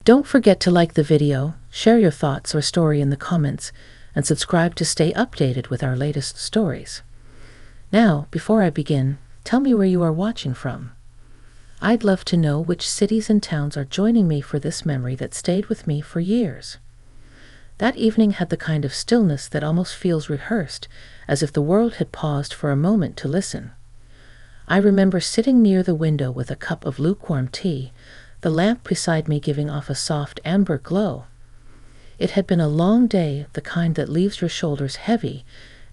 Don't forget to like the video, share your thoughts or story in the comments, and subscribe to stay updated with our latest stories. Now, before I begin, tell me where you are watching from. I'd love to know which cities and towns are joining me for this memory that stayed with me for years. That evening had the kind of stillness that almost feels rehearsed, as if the world had paused for a moment to listen. I remember sitting near the window with a cup of lukewarm tea, the lamp beside me giving off a soft amber glow. It had been a long day, the kind that leaves your shoulders heavy,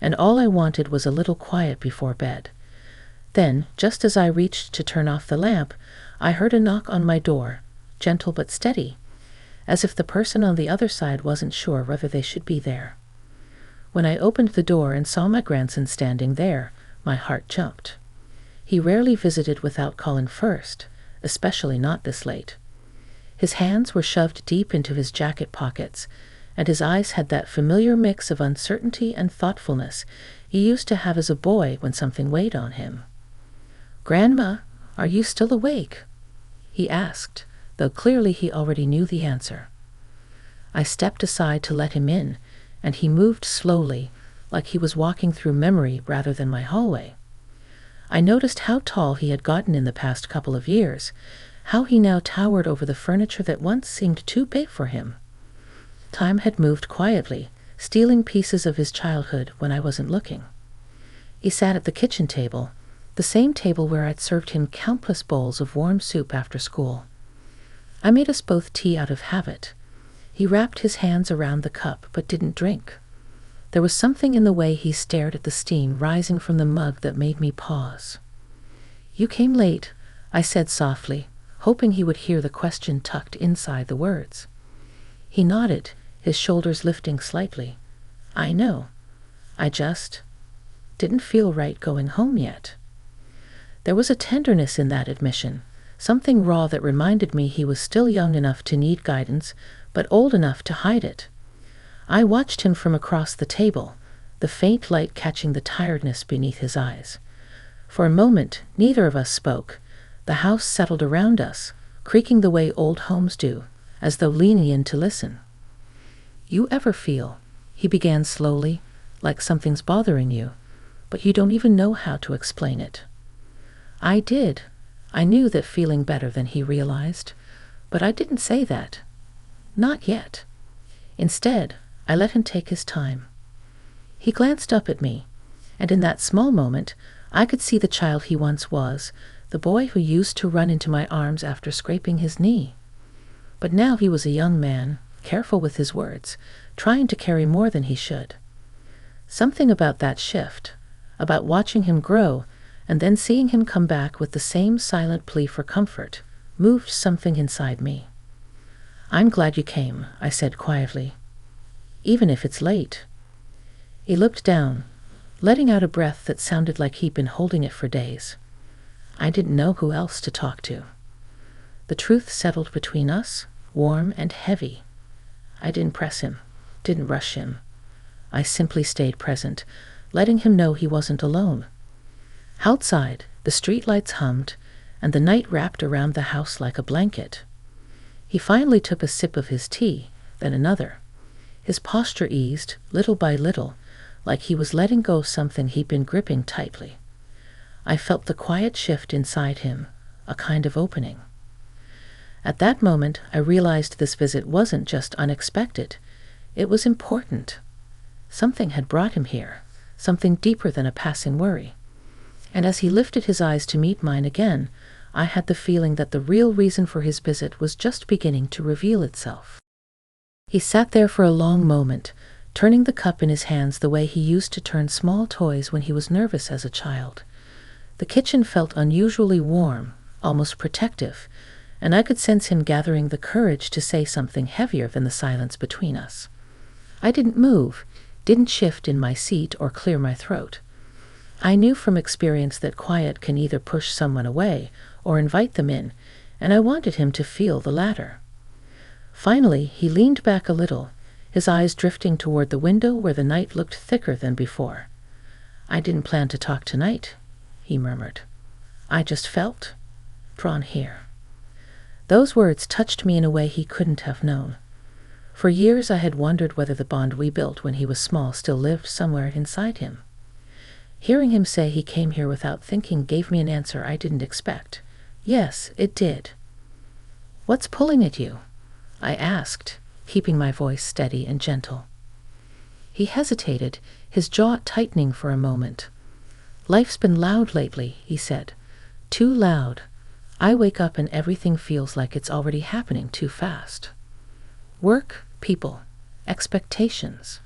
and all I wanted was a little quiet before bed. Then, just as I reached to turn off the lamp, I heard a knock on my door, gentle but steady, as if the person on the other side wasn't sure whether they should be there. When I opened the door and saw my grandson standing there, my heart jumped. He rarely visited without calling first, especially not this late. His hands were shoved deep into his jacket pockets, and his eyes had that familiar mix of uncertainty and thoughtfulness he used to have as a boy when something weighed on him. "Grandma, are you still awake?" he asked, though clearly he already knew the answer. I stepped aside to let him in, and he moved slowly, like he was walking through memory rather than my hallway. I noticed how tall he had gotten in the past couple of years, how he now towered over the furniture that once seemed too big for him. Time had moved quietly, stealing pieces of his childhood when I wasn't looking. He sat at the kitchen table, the same table where I'd served him countless bowls of warm soup after school. I made us both tea out of habit. He wrapped his hands around the cup but didn't drink. There was something in the way he stared at the steam rising from the mug that made me pause. "You came late," I said softly, hoping he would hear the question tucked inside the words. He nodded, his shoulders lifting slightly. "I know. I just didn't feel right going home yet." There was a tenderness in that admission, something raw that reminded me he was still young enough to need guidance, but old enough to hide it. I watched him from across the table, the faint light catching the tiredness beneath his eyes. For a moment, neither of us spoke. The house settled around us, creaking the way old homes do, as though leaning in to listen. "You ever feel," he began slowly, "like something's bothering you, but you don't even know how to explain it?" I did. I knew that feeling better than he realized, but I didn't say that. Not yet. Instead, I let him take his time. He glanced up at me, and in that small moment, I could see the child he once was, the boy who used to run into my arms after scraping his knee. But now he was a young man, careful with his words, trying to carry more than he should. Something about that shift, about watching him grow, and then seeing him come back with the same silent plea for comfort, moved something inside me. "I'm glad you came," I said quietly, "even if it's late." He looked down, letting out a breath that sounded like he'd been holding it for days. I didn't know who else to talk to. The truth settled between us, warm and heavy. I didn't press him, didn't rush him. I simply stayed present, letting him know he wasn't alone. Outside, the streetlights hummed, and the night wrapped around the house like a blanket. He finally took a sip of his tea, then another. His posture eased, little by little, like he was letting go of something he'd been gripping tightly. I felt the quiet shift inside him, a kind of opening. At that moment, I realized this visit wasn't just unexpected. It was important. Something had brought him here, something deeper than a passing worry. And as he lifted his eyes to meet mine again, I had the feeling that the real reason for his visit was just beginning to reveal itself. He sat there for a long moment, turning the cup in his hands the way he used to turn small toys when he was nervous as a child. The kitchen felt unusually warm, almost protective, and I could sense him gathering the courage to say something heavier than the silence between us. I didn't move, didn't shift in my seat or clear my throat. I knew from experience that quiet can either push someone away or invite them in, and I wanted him to feel the latter. Finally, he leaned back a little, his eyes drifting toward the window where the night looked thicker than before. "I didn't plan to talk tonight," he murmured. "I just felt drawn here." Those words touched me in a way he couldn't have known. For years I had wondered whether the bond we built when he was small still lived somewhere inside him. Hearing him say he came here without thinking gave me an answer I didn't expect. Yes, it did. "What's pulling at you?" I asked, keeping my voice steady and gentle. He hesitated, his jaw tightening for a moment. "Life's been loud lately," he said. "Too loud. I wake up and everything feels like it's already happening too fast. Work, people, expectations.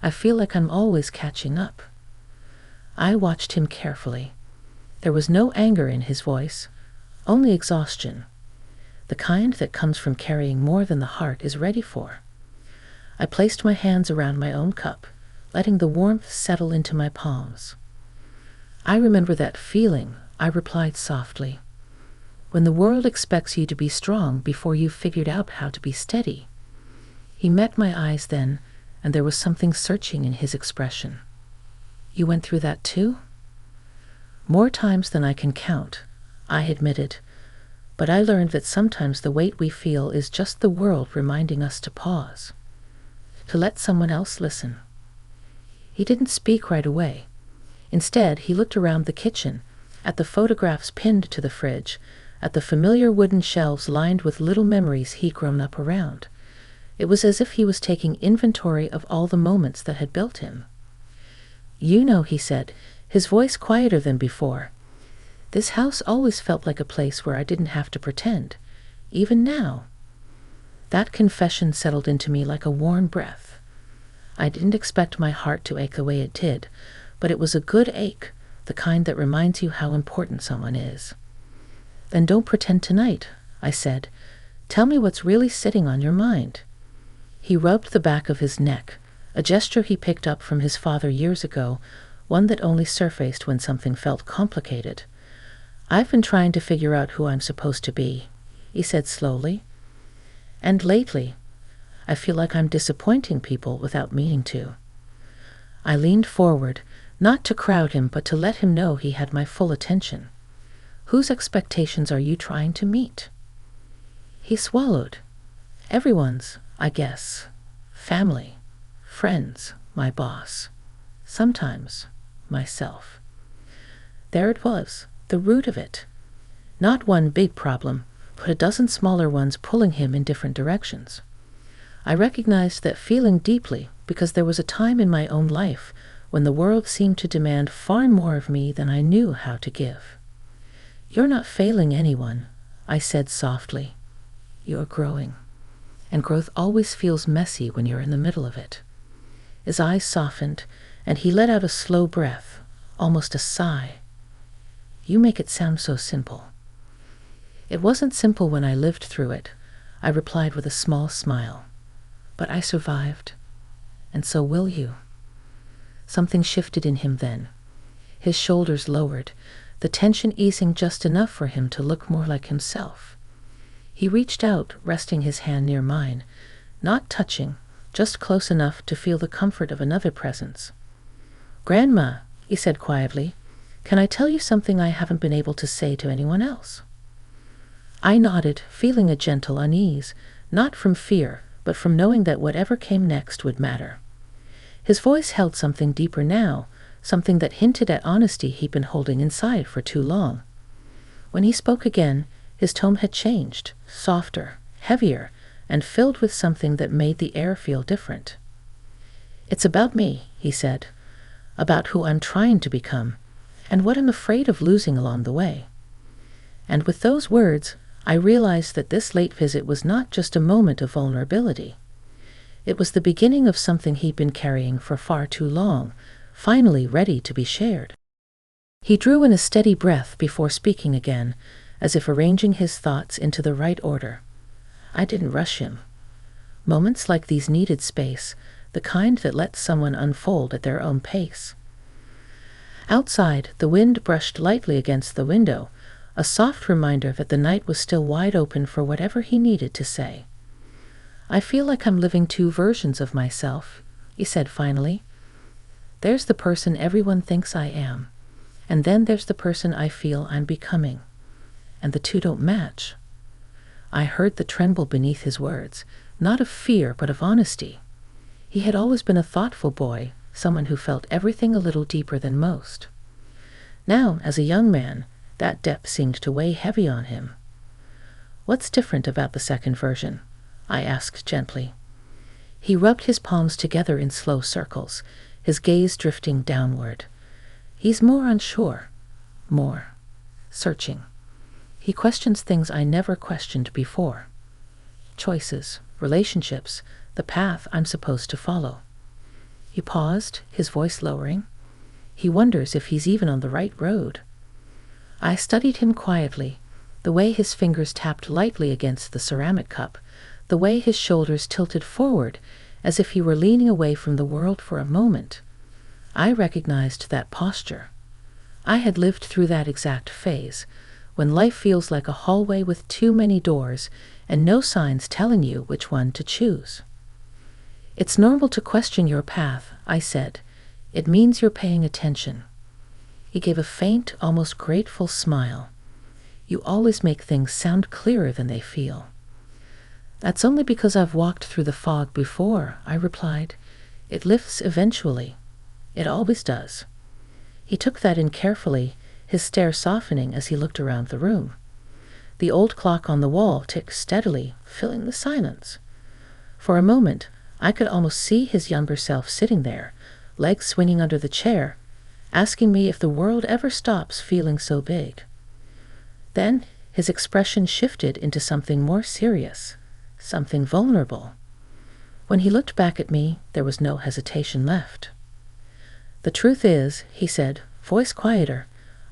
I feel like I'm always catching up." I watched him carefully. There was no anger in his voice, only exhaustion. The kind that comes from carrying more than the heart is ready for. I placed my hands around my own cup, letting the warmth settle into my palms. "I remember that feeling," I replied softly. "When the world expects you to be strong before you've figured out how to be steady." He met my eyes then, and there was something searching in his expression. "You went through that too?" "More times than I can count," I admitted, "but I learned that sometimes the weight we feel is just the world reminding us to pause, to let someone else listen." He didn't speak right away. Instead, he looked around the kitchen, at the photographs pinned to the fridge, at the familiar wooden shelves lined with little memories he'd grown up around. It was as if he was taking inventory of all the moments that had built him. "You know," he said, his voice quieter than before, "this house always felt like a place where I didn't have to pretend, even now." That confession settled into me like a warm breath. I didn't expect my heart to ache the way it did, but it was a good ache, the kind that reminds you how important someone is. "Then don't pretend tonight," I said. "Tell me what's really sitting on your mind." He rubbed the back of his neck, a gesture he picked up from his father years ago, one that only surfaced when something felt complicated. "I've been trying to figure out who I'm supposed to be," he said slowly. "And lately, I feel like I'm disappointing people without meaning to." I leaned forward, not to crowd him, but to let him know he had my full attention. "Whose expectations are you trying to meet?" He swallowed. "Everyone's, I guess. Family, friends, my boss. Sometimes myself." There it was, the root of it. Not one big problem, but a dozen smaller ones pulling him in different directions. I recognized that feeling deeply because there was a time in my own life when the world seemed to demand far more of me than I knew how to give. "You're not failing anyone," I said softly. "You're growing. And growth always feels messy when you're in the middle of it." His eyes softened, and he let out a slow breath, almost a sigh. "You make it sound so simple." "It wasn't simple when I lived through it," I replied with a small smile. "But I survived, and so will you." Something shifted in him then. His shoulders lowered, the tension easing just enough for him to look more like himself. He reached out, resting his hand near mine, not touching, just close enough to feel the comfort of another presence. "Grandma," he said quietly, "can I tell you something I haven't been able to say to anyone else?" I nodded, feeling a gentle unease, not from fear, but from knowing that whatever came next would matter. His voice held something deeper now, something that hinted at honesty he'd been holding inside for too long. When he spoke again, his tone had changed, softer, heavier, and filled with something that made the air feel different. "It's about me," he said, "about who I'm trying to become, and what I'm afraid of losing along the way." And with those words, I realized that this late visit was not just a moment of vulnerability. It was the beginning of something he'd been carrying for far too long, finally ready to be shared. He drew in a steady breath before speaking again, as if arranging his thoughts into the right order. I didn't rush him. Moments like these needed space, the kind that lets someone unfold at their own pace. Outside, the wind brushed lightly against the window, a soft reminder that the night was still wide open for whatever he needed to say. "I feel like I'm living two versions of myself," he said finally. "There's the person everyone thinks I am, and then there's the person I feel I'm becoming. And the two don't match." I heard the tremble beneath his words, not of fear but of honesty. He had always been a thoughtful boy, someone who felt everything a little deeper than most. Now, as a young man, that depth seemed to weigh heavy on him. "What's different about the second version?" I asked gently. He rubbed his palms together in slow circles, his gaze drifting downward. "He's more unsure, more searching. He questions things I never questioned before. Choices, relationships, the path I'm supposed to follow." He paused, his voice lowering. He wonders if he's even on the right road. I studied him quietly, the way his fingers tapped lightly against the ceramic cup, the way his shoulders tilted forward as if he were leaning away from the world for a moment. I recognized that posture. I had lived through that exact phase, when life feels like a hallway with too many doors and no signs telling you which one to choose. "It's normal to question your path," I said. "It means you're paying attention." He gave a faint, almost grateful smile. "You always make things sound clearer than they feel." "That's only because I've walked through the fog before," I replied. "It lifts eventually. It always does." He took that in carefully, his stare softening as he looked around the room. The old clock on the wall ticked steadily, filling the silence. For a moment, I could almost see his younger self sitting there, legs swinging under the chair, asking me if the world ever stops feeling so big. Then his expression shifted into something more serious, something vulnerable. When he looked back at me, there was no hesitation left. "The truth is," he said, voice quieter,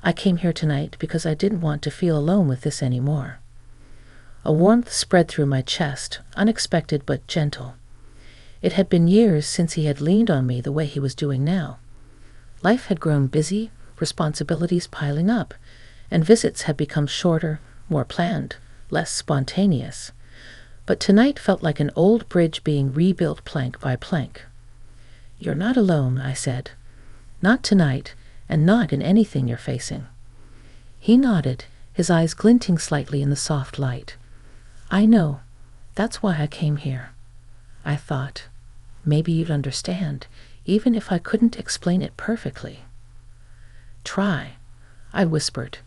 "I came here tonight because I didn't want to feel alone with this anymore." A warmth spread through my chest, unexpected but gentle. It had been years since he had leaned on me the way he was doing now. Life had grown busy, responsibilities piling up, and visits had become shorter, more planned, less spontaneous. But tonight felt like an old bridge being rebuilt plank by plank. "You're not alone," I said. "Not tonight, and not in anything you're facing." He nodded, his eyes glinting slightly in the soft light. "I know. That's why I came here." I thought, maybe you'd understand, even if I couldn't explain it perfectly. "Try," I whispered.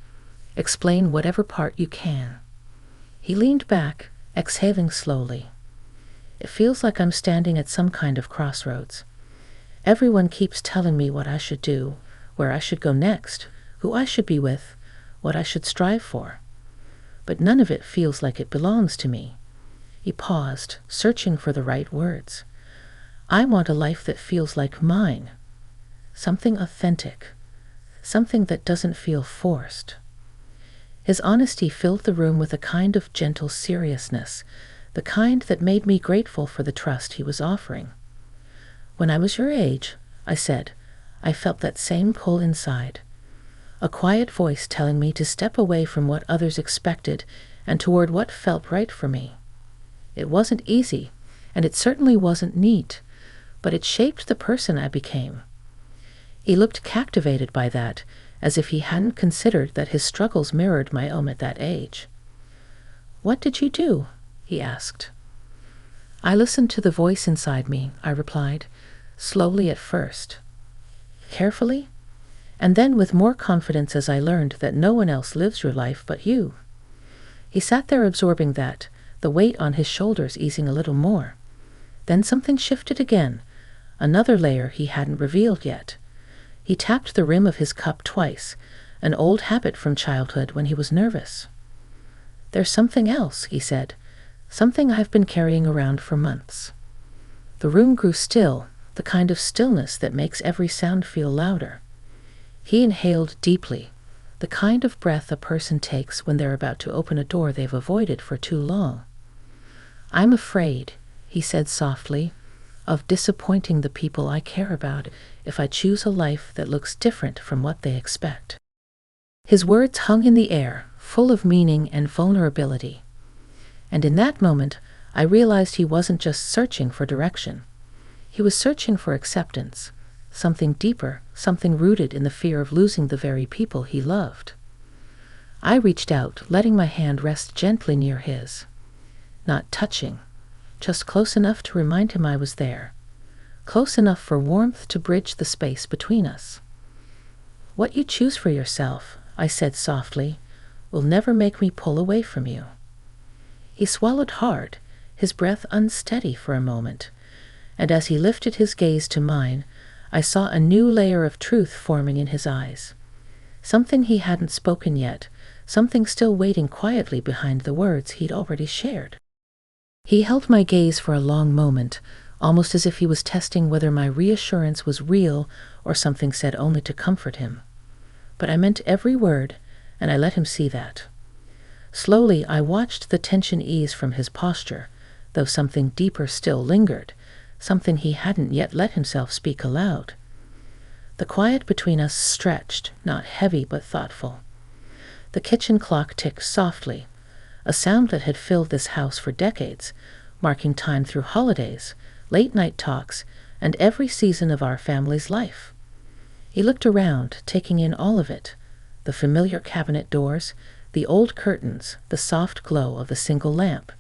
"Explain whatever part you can." He leaned back, exhaling slowly. "It feels like I'm standing at some kind of crossroads. Everyone keeps telling me what I should do, where I should go next, who I should be with, what I should strive for. But none of it feels like it belongs to me." He paused, searching for the right words. "I want a life that feels like mine. Something authentic. Something that doesn't feel forced." His honesty filled the room with a kind of gentle seriousness, the kind that made me grateful for the trust he was offering. "When I was your age," I said, "I felt that same pull inside. A quiet voice telling me to step away from what others expected and toward what felt right for me. It wasn't easy, and it certainly wasn't neat, but it shaped the person I became." He looked captivated by that, as if he hadn't considered that his struggles mirrored my own at that age. "What did you do?" he asked. "I listened to the voice inside me," I replied, slowly at first, carefully, and then with more confidence as I learned that no one else lives your life but you. He sat there absorbing that, the weight on his shoulders easing a little more. Then something shifted again, another layer he hadn't revealed yet. He tapped the rim of his cup twice, an old habit from childhood when he was nervous. "There's something else," he said, "something I've been carrying around for months." The room grew still, the kind of stillness that makes every sound feel louder. He inhaled deeply, the kind of breath a person takes when they're about to open a door they've avoided for too long. "I'm afraid," he said softly, "of disappointing the people I care about if I choose a life that looks different from what they expect." His words hung in the air, full of meaning and vulnerability. And in that moment, I realized he wasn't just searching for direction. He was searching for acceptance, something deeper, something rooted in the fear of losing the very people he loved. I reached out, letting my hand rest gently near his. not touching, just close enough to remind him I was there, close enough for warmth to bridge the space between us. "What you choose for yourself," I said softly, "will never make me pull away from you." He swallowed hard, his breath unsteady for a moment, and as he lifted his gaze to mine, I saw a new layer of truth forming in his eyes. Something he hadn't spoken yet, something still waiting quietly behind the words he'd already shared. He held my gaze for a long moment, almost as if he was testing whether my reassurance was real or something said only to comfort him. But I meant every word, and I let him see that. Slowly, I watched the tension ease from his posture, though something deeper still lingered, something he hadn't yet let himself speak aloud. The quiet between us stretched, not heavy but thoughtful. The kitchen clock ticked softly, a sound that had filled this house for decades, marking time through holidays, late-night talks, and every season of our family's life. He looked around, taking in all of it, the familiar cabinet doors, the old curtains, the soft glow of the single lamp.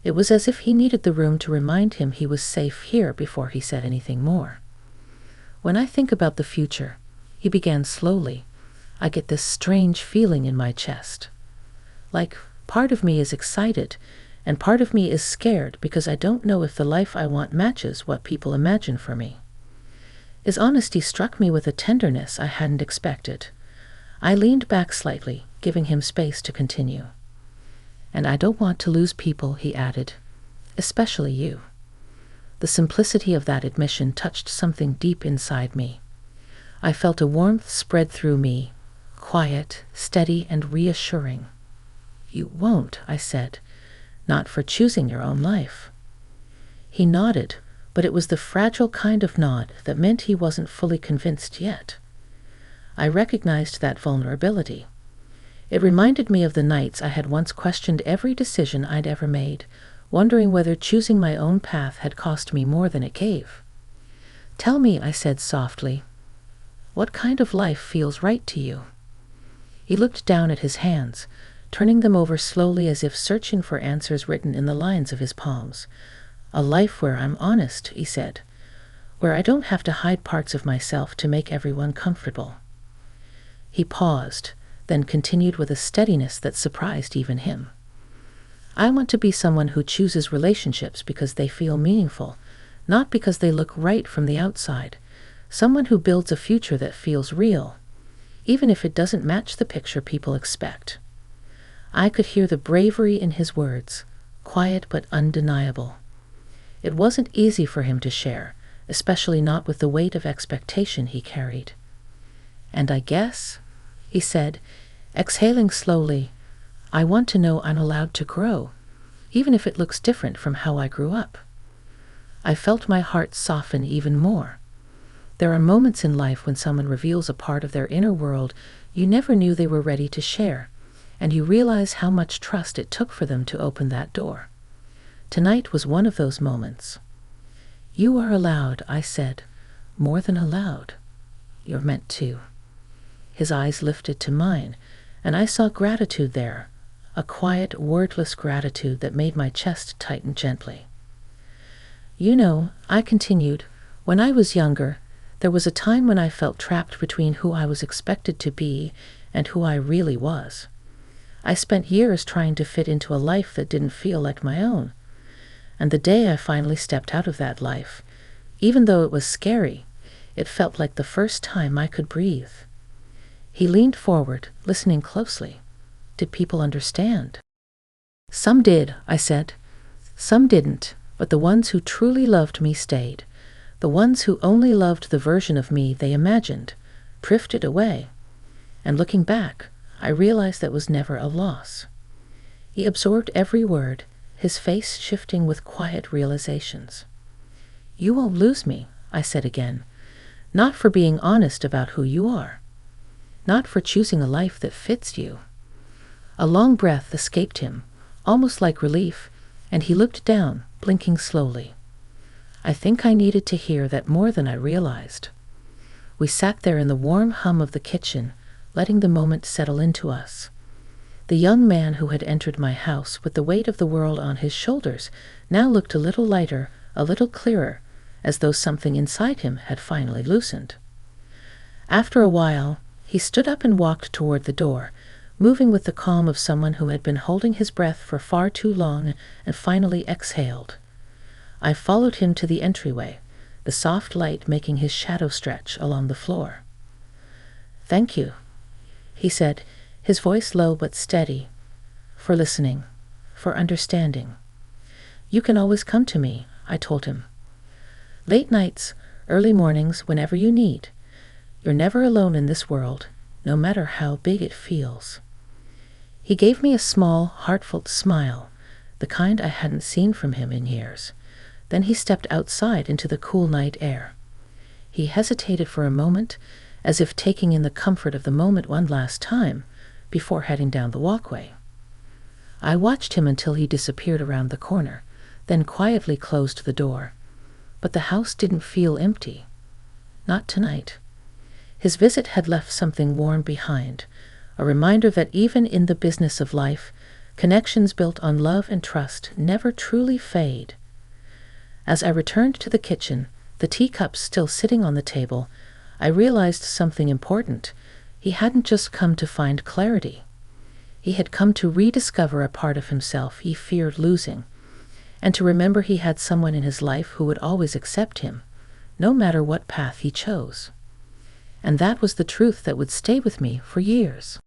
It was as if he needed the room to remind him he was safe here before he said anything more. "When I think about the future," he began slowly, "I get this strange feeling in my chest. Like part of me is excited, and part of me is scared because I don't know if the life I want matches what people imagine for me." His honesty struck me with a tenderness I hadn't expected. I leaned back slightly, giving him space to continue. "And I don't want to lose people," he added, "especially you." The simplicity of that admission touched something deep inside me. I felt a warmth spread through me, quiet, steady, and reassuring. "You won't," I said, "not for choosing your own life." He nodded, but it was the fragile kind of nod that meant he wasn't fully convinced yet. I recognized that vulnerability. It reminded me of the nights I had once questioned every decision I'd ever made, wondering whether choosing my own path had cost me more than it gave. "Tell me," I said softly, "what kind of life feels right to you?" He looked down at his hands, turning them over slowly as if searching for answers written in the lines of his palms. "A life where I'm honest," he said, "where I don't have to hide parts of myself to make everyone comfortable." He paused, then continued with a steadiness that surprised even him. "I want to be someone who chooses relationships because they feel meaningful, not because they look right from the outside. Someone who builds a future that feels real, even if it doesn't match the picture people expect." I could hear the bravery in his words, quiet but undeniable. It wasn't easy for him to share, especially not with the weight of expectation he carried. "And I guess," he said, exhaling slowly, "I want to know I'm allowed to grow, even if it looks different from how I grew up." I felt my heart soften even more. There are moments in life when someone reveals a part of their inner world you never knew they were ready to share, and you realize how much trust it took for them to open that door. Tonight was one of those moments. "You are allowed," I said, "more than allowed. You're meant to." His eyes lifted to mine, and I saw gratitude there, a quiet, wordless gratitude that made my chest tighten gently. "You know," I continued, "when I was younger, there was a time when I felt trapped between who I was expected to be and who I really was. I spent years trying to fit into a life that didn't feel like my own. And the day I finally stepped out of that life, even though it was scary, it felt like the first time I could breathe." He leaned forward, listening closely. "Did people understand?" "Some did," I said. "Some didn't, but the ones who truly loved me stayed. The ones who only loved the version of me they imagined drifted away. And looking back, I realized that was never a loss." He absorbed every word, his face shifting with quiet realizations. "You won't lose me," I said again, "not for being honest about who you are, not for choosing a life that fits you." A long breath escaped him, almost like relief, and he looked down, blinking slowly. I think I needed to hear that more than I realized. We sat there in the warm hum of the kitchen, letting the moment settle into us. The young man who had entered my house with the weight of the world on his shoulders now looked a little lighter, a little clearer, as though something inside him had finally loosened. After a while, he stood up and walked toward the door, moving with the calm of someone who had been holding his breath for far too long and finally exhaled. I followed him to the entryway, the soft light making his shadow stretch along the floor. "Thank you," he said, his voice low but steady, "for listening, for understanding. You can always come to me," I told him. "Late nights, early mornings, whenever you need. You're never alone in this world, no matter how big it feels." He gave me a small, heartfelt smile, the kind I hadn't seen from him in years. Then he stepped outside into the cool night air. He hesitated for a moment, as if taking in the comfort of the moment one last time, before heading down the walkway. I watched him until he disappeared around the corner, then quietly closed the door. But the house didn't feel empty. Not tonight. His visit had left something warm behind, a reminder that even in the business of life, connections built on love and trust never truly fade. As I returned to the kitchen, the teacups still sitting on the table, I realized something important. He hadn't just come to find clarity. He had come to rediscover a part of himself he feared losing, and to remember he had someone in his life who would always accept him, no matter what path he chose. And that was the truth that would stay with me for years.